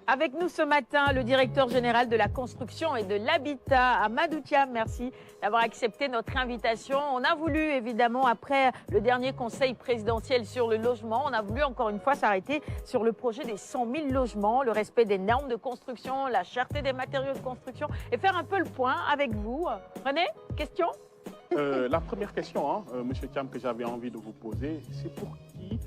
Avec nous ce matin, le directeur général de la construction et de l'habitat, Amadou Thiam. Merci d'avoir accepté notre invitation. On a voulu, évidemment, après le dernier conseil présidentiel sur le logement, on a voulu encore une fois s'arrêter sur le projet des 100 000 logements, le respect des normes de construction, la cherté des matériaux de construction et faire un peu le point avec vous. René, question? La première question, Monsieur Thiam, que j'avais envie de vous poser, c'est pour qui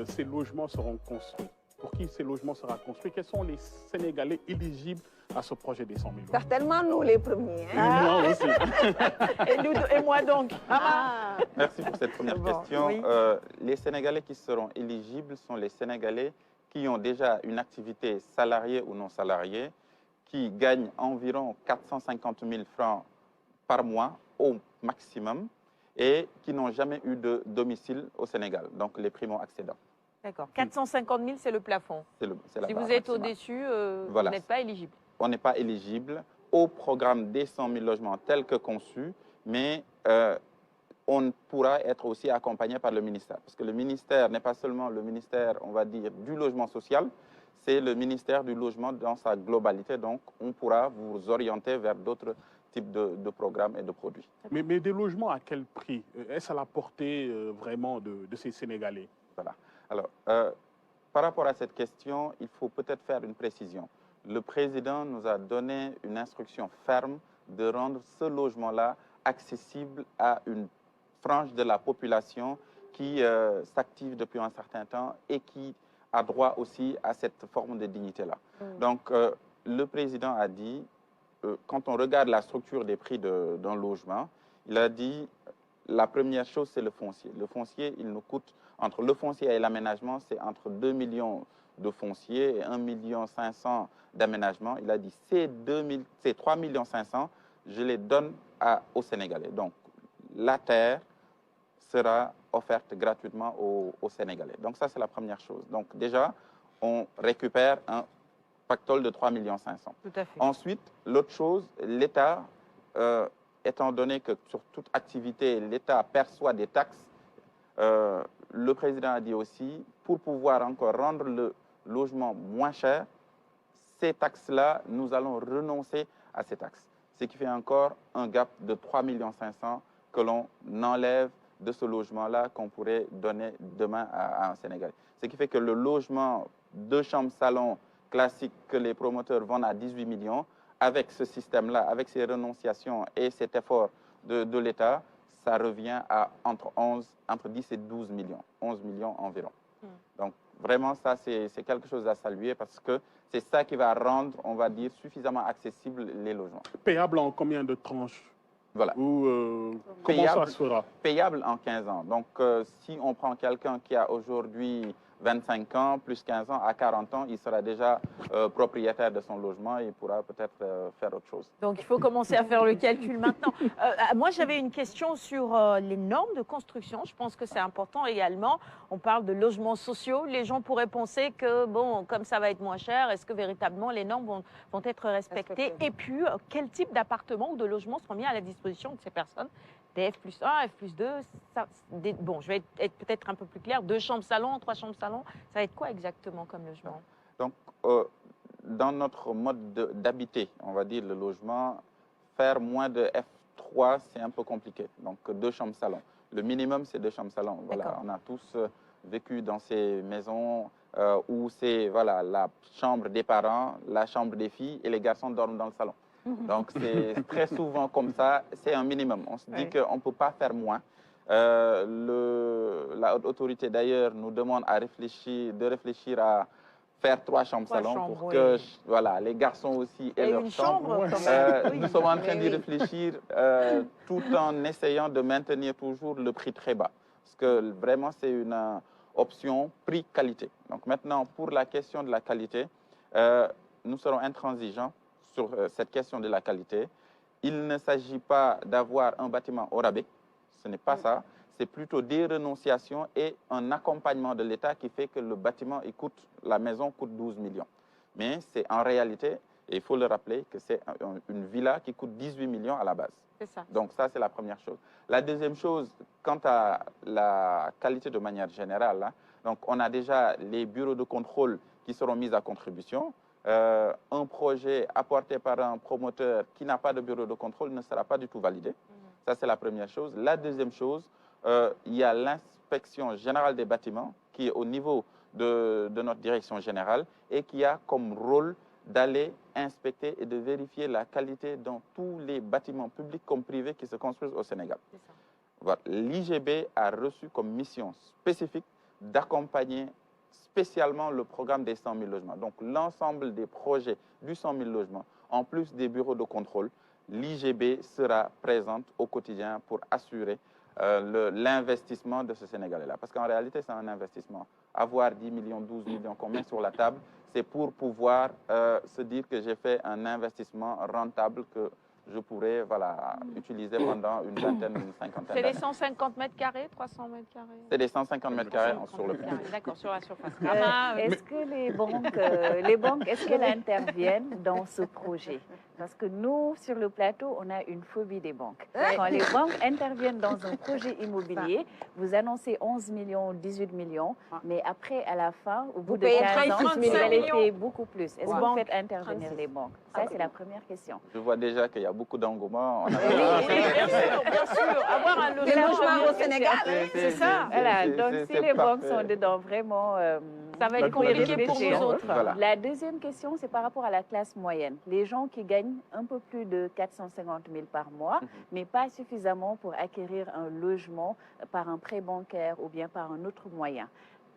ces logements seront construits? Pour qui ces logements seront construits? Quels sont les Sénégalais éligibles à ce projet des 100 000 logements? Certainement nous les premiers. Hein? Moi aussi. et moi donc. Merci pour cette première question. Oui. Les Sénégalais qui seront éligibles sont les Sénégalais qui ont déjà une activité salariée ou non salariée, qui gagnent environ 450 000 francs par mois au maximum et qui n'ont jamais eu de domicile au Sénégal, donc les primo-accédants. D'accord. 450 000, c'est le plafond. Si vous êtes au-dessus, voilà. vous n'êtes pas éligible. On n'est pas éligible au programme des 100 000 logements tel que conçu, mais on pourra être aussi accompagné par le ministère. Parce que le ministère n'est pas seulement le ministère, on va dire, du logement social, c'est le ministère du logement dans sa globalité. Donc, on pourra vous orienter vers d'autres types de programmes et de produits. Mais des logements à quel prix? Est-ce à la portée vraiment de ces Sénégalais? Voilà. Alors, par rapport à cette question, il faut peut-être faire une précision. Le président nous a donné une instruction ferme de rendre ce logement-là accessible à une frange de la population qui s'active depuis un certain temps et qui a droit aussi à cette forme de dignité-là. Donc, le président a dit, quand on regarde la structure des prix d'un logement, il a dit, la première chose, c'est le foncier. Le foncier, il nous coûte, entre le foncier et l'aménagement, c'est entre 2 millions de foncier et 1,5 million d'aménagement. Il a dit, ces 3,5 millions, je les donne aux Sénégalais. Donc, la terre sera offerte gratuitement aux Sénégalais. Donc, ça, c'est la première chose. Donc, déjà, on récupère un pactole de 3,5 millions. Tout à fait. Ensuite, l'autre chose, l'État, étant donné que sur toute activité, l'État perçoit des taxes, le président a dit aussi, pour pouvoir encore rendre le logement moins cher, ces taxes-là, nous allons renoncer à ces taxes. Ce qui fait encore un gap de 3,5 millions que l'on enlève de ce logement-là qu'on pourrait donner demain à un Sénégalais. Ce qui fait que le logement 2 chambres salon classique que les promoteurs vendent à 18 millions, avec ce système-là, avec ces renonciations et cet effort de l'État, ça revient à entre 10 et 12 millions, 11 millions environ. Donc, vraiment, ça, c'est quelque chose à saluer parce que c'est ça qui va rendre, on va dire, suffisamment accessibles les logements. Payable en combien de tranches? Voilà. Ou comment ça se fera? Payable en 15 ans. Donc, si on prend quelqu'un qui a aujourd'hui 25 ans, plus 15 ans, à 40 ans, il sera déjà propriétaire de son logement et il pourra peut-être faire autre chose. Donc, il faut commencer à faire le calcul maintenant. Moi, j'avais une question sur les normes de construction. Je pense que c'est important également. On parle de logements sociaux. Les gens pourraient penser que, bon, comme ça va être moins cher, est-ce que véritablement les normes vont être respectées? Et puis, quel type d'appartements ou de logements seront mis à la disposition de ces personnes? Des F+1, F+2, bon, je vais être peut-être un peu plus clair, 2 chambres salon, 3 chambres salon, ça va être quoi exactement comme logement? Donc, dans notre mode d'habiter, on va dire le logement, faire moins de F3, c'est un peu compliqué. Donc, 2 chambres salon. Le minimum, c'est 2 chambres salon. Voilà, on a tous vécu dans ces maisons où c'est voilà, la chambre des parents, la chambre des filles et les garçons dorment dans le salon. Donc, c'est très souvent comme ça, c'est un minimum. On se dit qu'on ne peut pas faire moins. La haute autorité, d'ailleurs, nous demande de réfléchir à faire 3 chambres salon pour que voilà, les garçons aussi aient leur chambre. Nous sommes en train d'y réfléchir tout en essayant de maintenir toujours le prix très bas. Parce que vraiment, c'est une option prix-qualité. Donc maintenant, pour la question de la qualité, nous serons intransigeants sur cette question de la qualité. Il ne s'agit pas d'avoir un bâtiment au rabais, ce n'est pas ça. C'est plutôt des renonciations et un accompagnement de l'État qui fait que le bâtiment, la maison coûte 12 millions. Mais c'est en réalité, Et il faut le rappeler que c'est une villa qui coûte 18 millions à la base. C'est ça. Donc ça, c'est la première chose. La deuxième chose, quant à la qualité de manière générale, hein, donc on a déjà les bureaux de contrôle qui seront mis à contribution. Un projet apporté par un promoteur qui n'a pas de bureau de contrôle ne sera pas du tout validé. Ça, c'est la première chose. La deuxième chose, il y a l'inspection générale des bâtiments qui est au niveau de notre direction générale et qui a comme rôle d'aller inspecter et de vérifier la qualité dans tous les bâtiments publics comme privés qui se construisent au Sénégal. Voilà. L'IGB a reçu comme mission spécifique d'accompagner spécialement le programme des 100 000 logements. Donc l'ensemble des projets du 100 000 logements, en plus des bureaux de contrôle, l'IGB sera présente au quotidien pour assurer l'investissement de ce Sénégalais-là. Parce qu'en réalité, c'est un investissement. Avoir 10 millions, 12 millions qu'on met sur la table, c'est pour pouvoir se dire que j'ai fait un investissement rentable que je pourrais utiliser pendant une vingtaine, une cinquantaine d'années. C'est des 150 mètres carrés, 300 mètres carrés? C'est des 150 mètres carrés sur le plan. D'accord, sur la surface. Est-ce que les banques, est-ce qu'elles interviennent dans ce projet? Parce que nous, sur le plateau, on a une phobie des banques. Quand les banques interviennent dans un projet immobilier, vous annoncez 11 millions, 18 millions, mais après, à la fin, au bout de 15 ans, vous allez payer beaucoup plus. Est-ce que vous faites intervenir les banques? Ça, c'est la première question. Je vois déjà qu'il y a beaucoup d'engouement. Bien sûr. Avoir un logement au Sénégal, c'est ça. Voilà, donc si les banques sont dedans, vraiment, ça va être compliqué pour nous autres. Voilà. La deuxième question, c'est par rapport à la classe moyenne. Les gens qui gagnent un peu plus de 450 000 par mois, mais pas suffisamment pour acquérir un logement par un prêt bancaire ou bien par un autre moyen.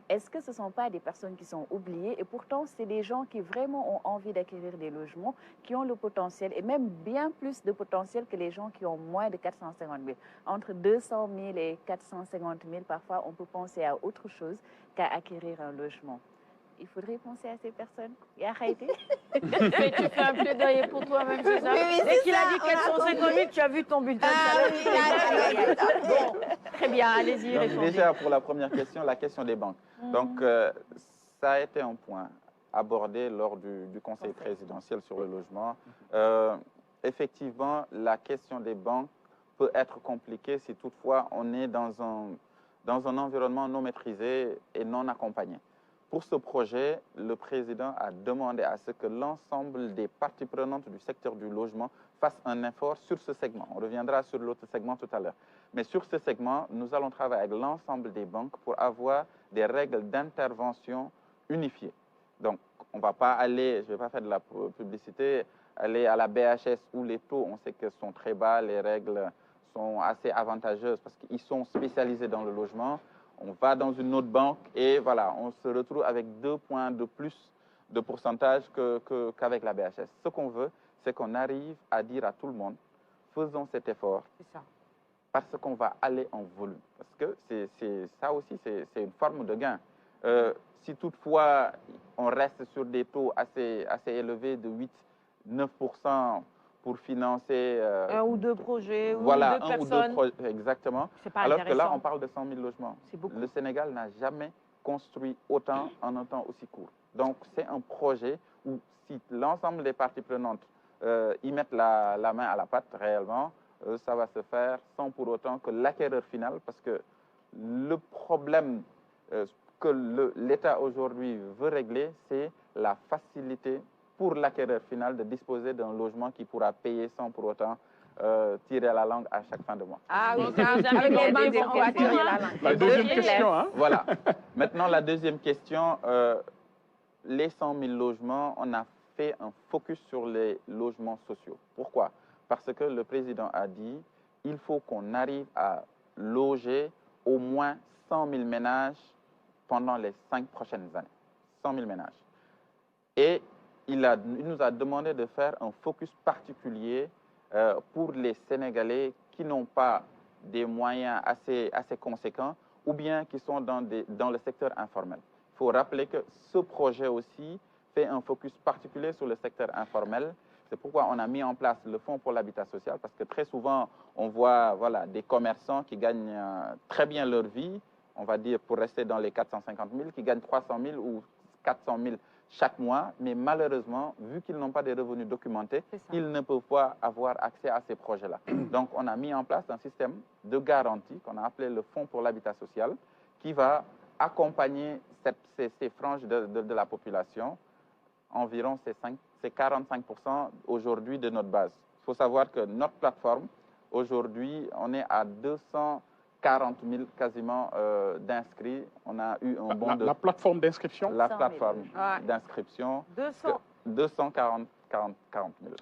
Est-ce que ce ne sont pas des personnes qui sont oubliées? Et pourtant, c'est des gens qui vraiment ont envie d'acquérir des logements, qui ont le potentiel, et même bien plus de potentiel que les gens qui ont moins de 450 000. Entre 200 000 et 450 000, parfois, on peut penser à autre chose qu'à acquérir un logement. Il faudrait penser à ces personnes et arrêter. Tu fais un plaidoyer pour toi-même, c'est ça? Oui, Dès qu'il a dit ça, 450 000, tu as vu ton bulletin de salaire. Bon, très bien, allez-y, répondez. Déjà, pour la première question, la question des banques. Donc, ça a été un point abordé lors du Conseil présidentiel sur le logement. Effectivement, la question des banques peut être compliquée si toutefois on est dans un environnement non maîtrisé et non accompagné. Pour ce projet, le président a demandé à ce que l'ensemble des parties prenantes du secteur du logement fassent un effort sur ce segment. On reviendra sur l'autre segment tout à l'heure. Mais sur ce segment, nous allons travailler avec l'ensemble des banques pour avoir des règles d'intervention unifiées. Donc, on ne va pas aller, je ne vais pas faire de la publicité, aller à la BHS où les taux, on sait que sont très bas, les règles sont assez avantageuses parce qu'ils sont spécialisés dans le logement. On va dans une autre banque et voilà, on se retrouve avec 2 points de plus de pourcentage qu'avec la BHS. Ce qu'on veut, c'est qu'on arrive à dire à tout le monde, faisons cet effort. C'est ça. Parce qu'on va aller en volume. Parce que ça aussi, c'est une forme de gain. Si toutefois, on reste sur des taux assez élevés de 8-9% pour financer... un ou deux projets, voilà, ou deux un personnes. ou deux projets, exactement. Pas alors que là, intéressant. on parle de 100 000 logements. Le Sénégal n'a jamais construit autant en un temps aussi court. Donc, c'est un projet où si l'ensemble des parties prenantes y mettent la main à la pâte réellement, ça va se faire sans pour autant que l'acquéreur final, parce que le problème que l'État aujourd'hui veut régler, c'est la facilité pour l'acquéreur final de disposer d'un logement qui pourra payer sans pour autant tirer la langue à chaque fin de mois. Ah oui, avec les banques, on va tirer la langue. La deuxième question, hein? Voilà. Maintenant, la deuxième question, les 100 000 logements, on a fait un focus sur les logements sociaux. Pourquoi? Parce que le président a dit il faut qu'on arrive à loger au moins 100 000 ménages pendant les 5 prochaines années. 100 000 ménages. Et il nous a demandé de faire un focus particulier pour les Sénégalais qui n'ont pas des moyens assez conséquents ou bien qui sont dans le secteur informel. Il faut rappeler que ce projet aussi fait un focus particulier sur le secteur informel. C'est pourquoi on a mis en place le Fonds pour l'habitat social, parce que très souvent, on voit des commerçants qui gagnent très bien leur vie, on va dire pour rester dans les 450 000, qui gagnent 300 000 ou 400 000 chaque mois, mais malheureusement, vu qu'ils n'ont pas de revenus documentés, ils ne peuvent pas avoir accès à ces projets-là. Donc, on a mis en place un système de garantie qu'on a appelé le Fonds pour l'habitat social, qui va accompagner ces franges de la population. Environ c'est 45% aujourd'hui de notre base. Il faut savoir que notre plateforme, aujourd'hui, on est à 240 000 quasiment d'inscrits. On a eu un bond de... La plateforme d'inscription? La plateforme d'inscription, 240 000.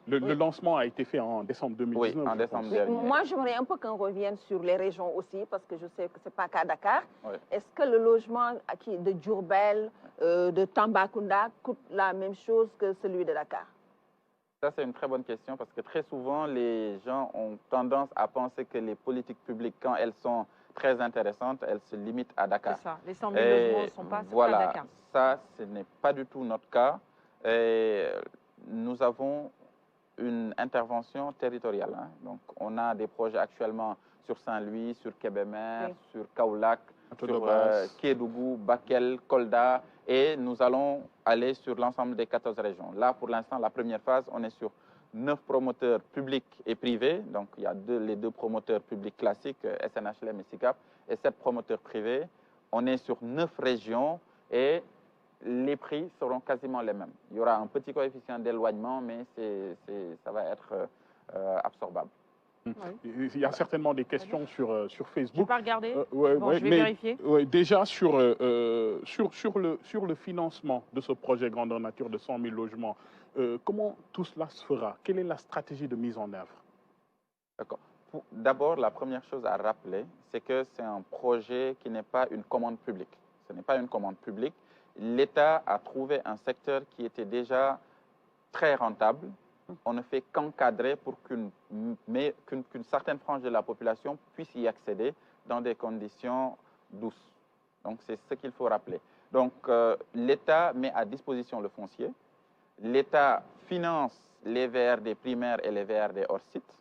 Le lancement a été fait en décembre 2019. Oui, en décembre dernier. Moi, j'aimerais un peu qu'on revienne sur les régions aussi, parce que je sais que ce n'est pas qu'à Dakar. Oui. Est-ce que le logement de Diourbel, de Tambacounda, coûte la même chose que celui de Dakar? Ça, c'est une très bonne question, parce que très souvent, les gens ont tendance à penser que les politiques publiques, quand elles sont très intéressantes, elles se limitent à Dakar. C'est ça, les 100 000 logements ne sont pas à Dakar. Ça, ce n'est pas du tout notre cas. Et nous avons une intervention territoriale. Hein. Donc, on a des projets actuellement sur Saint-Louis, sur Kébémer, sur Kaolack, sur Kédougou, Bakel, Kolda, et nous allons aller sur l'ensemble des 14 régions. Là, pour l'instant, la première phase, on est sur 9 promoteurs publics et privés. Donc, il y a les deux promoteurs publics classiques, SNHLM et SICAP, et 7 promoteurs privés. On est sur 9 régions et les prix seront quasiment les mêmes. Il y aura un petit coefficient d'éloignement, mais ça va être absorbable. Il y a certainement des questions sur Facebook. Je n'ai pas regardé. Je vais vérifier. Déjà, sur le financement de ce projet Grandeur Nature de 100 000 logements, comment tout cela se fera? Quelle est la stratégie de mise en œuvre? D'accord. D'abord, la première chose à rappeler, c'est que c'est un projet qui n'est pas une commande publique. Ce n'est pas une commande publique. L'État a trouvé un secteur qui était déjà très rentable. On ne fait qu'encadrer pour qu'une certaine frange de la population puisse y accéder dans des conditions douces. Donc, c'est ce qu'il faut rappeler. Donc, l'État met à disposition le foncier. L'État finance les VRD primaires et les VRD hors site.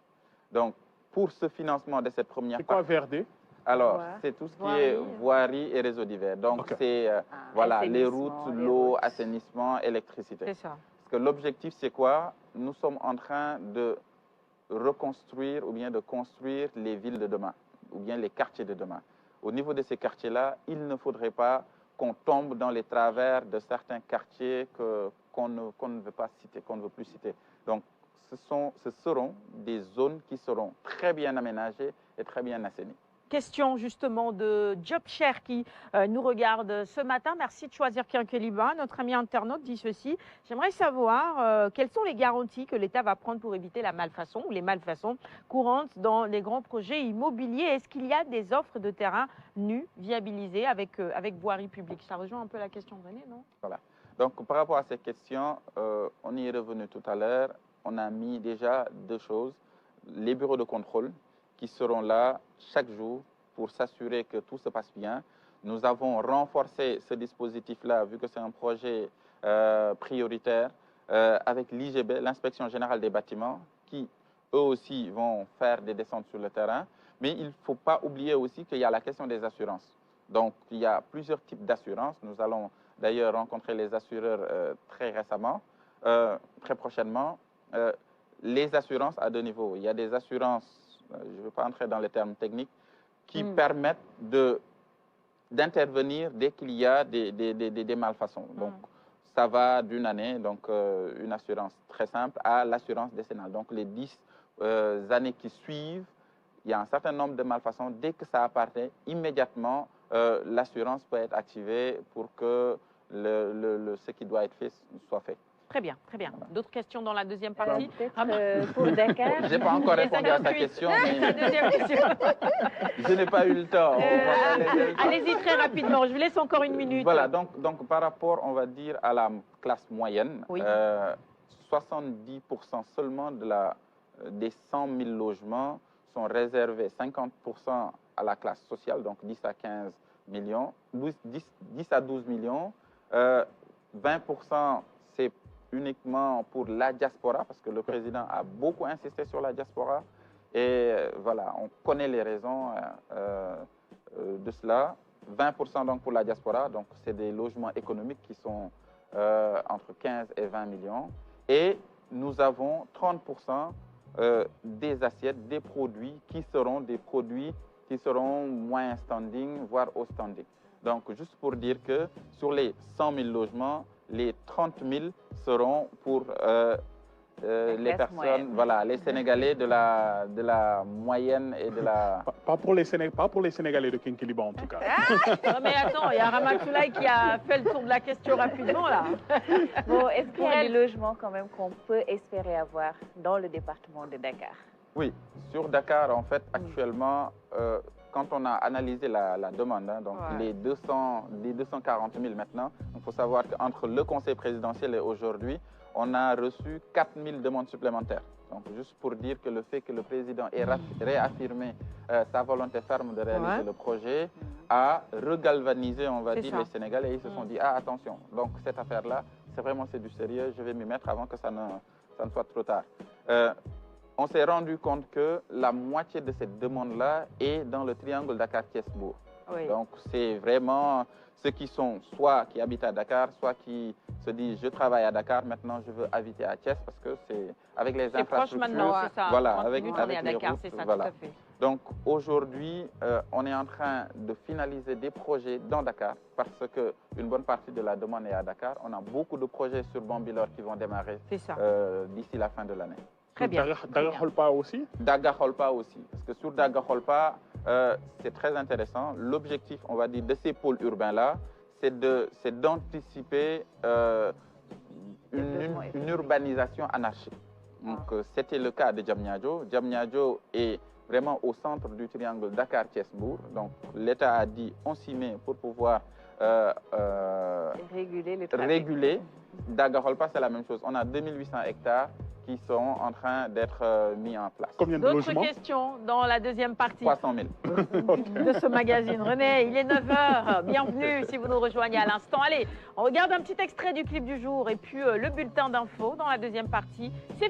Donc, pour ce financement de cette première partie... C'est quoi VRD? Alors, c'est tout ce qui est voirie et réseaux divers. Donc, c'est voilà, les routes, l'eau, assainissement, électricité. C'est ça. Parce que l'objectif, c'est quoi? Nous sommes en train de reconstruire ou bien de construire les villes de demain, ou bien les quartiers de demain. Au niveau de ces quartiers-là, il ne faudrait pas qu'on tombe dans les travers de certains quartiers qu'on ne veut pas citer, qu'on ne veut plus citer. Donc, ce seront des zones qui seront très bien aménagées et très bien assainies. Question justement de JobShare qui nous regarde ce matin. Merci de choisir Kinkeliba. Notre ami internaute dit ceci. J'aimerais savoir quelles sont les garanties que l'État va prendre pour éviter la malfaçon ou les malfaçons courantes dans les grands projets immobiliers. Est-ce qu'il y a des offres de terrain nus, viabilisées avec voirie publique? Ça rejoint un peu la question de René, non? Voilà. Donc, par rapport à ces questions, on y est revenu tout à l'heure. On a mis déjà 2 choses. Les bureaux de contrôle qui seront là chaque jour pour s'assurer que tout se passe bien. Nous avons renforcé ce dispositif-là, vu que c'est un projet prioritaire, avec l'IGB, l'Inspection Générale des Bâtiments, qui, eux aussi, vont faire des descentes sur le terrain. Mais il ne faut pas oublier aussi qu'il y a la question des assurances. Donc, il y a plusieurs types d'assurances. Nous allons d'ailleurs rencontrer les assureurs très récemment, très prochainement. Les assurances à 2 niveaux. Il y a des assurances, je ne veux pas entrer dans les termes techniques, qui permettent d'intervenir dès qu'il y a des malfaçons. Donc, ça va d'une année, donc une assurance très simple, à l'assurance décennale. Donc, les 10 années qui suivent, il y a un certain nombre de malfaçons. Dès que ça apparaît, immédiatement, l'assurance peut être activée pour que ce qui doit être fait soit fait. Très bien, très bien. D'autres questions dans la deuxième partie? Pour Dakar. Je n'ai pas encore répondu à sa question, mais La deuxième question. je n'ai pas eu le temps. Allez-y très rapidement, je vous laisse encore 1 minute. Voilà, donc par rapport, on va dire, à la classe moyenne, 70% seulement des 100 000 logements sont réservés, 50% à la classe sociale, donc 10 à 15 millions, 10 à 12 millions, 20% c'est uniquement pour la diaspora, parce que le président a beaucoup insisté sur la diaspora. Et voilà, on connaît les raisons de cela. 20% donc pour la diaspora, donc c'est des logements économiques qui sont entre 15 et 20 millions. Et nous avons 30% des assiettes, des produits qui seront des produits qui seront moins standing, voire au standing. Donc, juste pour dire que sur les 100 000 logements, les 30 000 seront pour les personnes, moyenne. voilà, les Sénégalais de la moyenne et de la... Pas pour les Sénégalais de Kinkeliba, en tout cas. Non, mais attends, il y a Ramatoulaye qui a fait le tour de la question rapidement, là. Bon, est-ce qu'il y Pour a elle- des logements quand même qu'on peut espérer avoir dans le département de Dakar? Oui, sur Dakar, en fait, actuellement, quand on a analysé la demande, hein, donc Ouais. les 240 000 maintenant, il faut savoir qu'entre le Conseil présidentiel et aujourd'hui, on a reçu 4 000 demandes supplémentaires. Donc, juste pour dire que le fait que le président ait réaffirmé sa volonté ferme de réaliser Ouais. le projet a regalvanisé, on va C'est dire, ça. les Sénégalais. Et ils se sont dit, ah, attention, donc cette affaire-là, c'est du sérieux, je vais m'y mettre avant que ça ne soit trop tard. On s'est rendu compte que la moitié de cette demande-là est dans le triangle Dakar-Thiès-Bourg. Oui. Donc, c'est vraiment ceux qui sont soit qui habitent à Dakar, soit qui se disent je travaille à Dakar, maintenant je veux habiter à Thiès parce que c'est avec les C'est proche infrastructures. maintenant, c'est ça. Voilà, 30 avec, minutes, on est avec à les Dakar, routes, c'est ça, voilà. tout à fait. Donc aujourd'hui, on est en train de finaliser des projets dans Dakar parce qu'une bonne partie de la demande est à Dakar. On a beaucoup de projets sur Bambilor qui vont démarrer C'est ça. d'ici la fin de l'année. Très bien. Dagakholpa aussi. Daga-Kholpa aussi, parce que sur Daga-Kholpa, c'est très intéressant. L'objectif, on va dire, de ces pôles urbains-là, c'est d'anticiper une urbanisation anarchique. Donc, c'était le cas de Diamniadio. Diamniadio est vraiment au centre du triangle Dakar-Thiès-Bourg. Donc, l'État a dit on s'y met pour pouvoir Réguler le trafic. réguler. Daga-Kholpa, c'est la même chose. On a 2800 hectares qui sont en train d'être mis en place. Combien de D'autres logements? questions dans la deuxième partie 300 000. de ce magazine. René, il est 9h. Bienvenue si vous nous rejoignez à l'instant. Allez, on regarde un petit extrait du clip du jour et puis le bulletin d'info dans la deuxième partie. C'est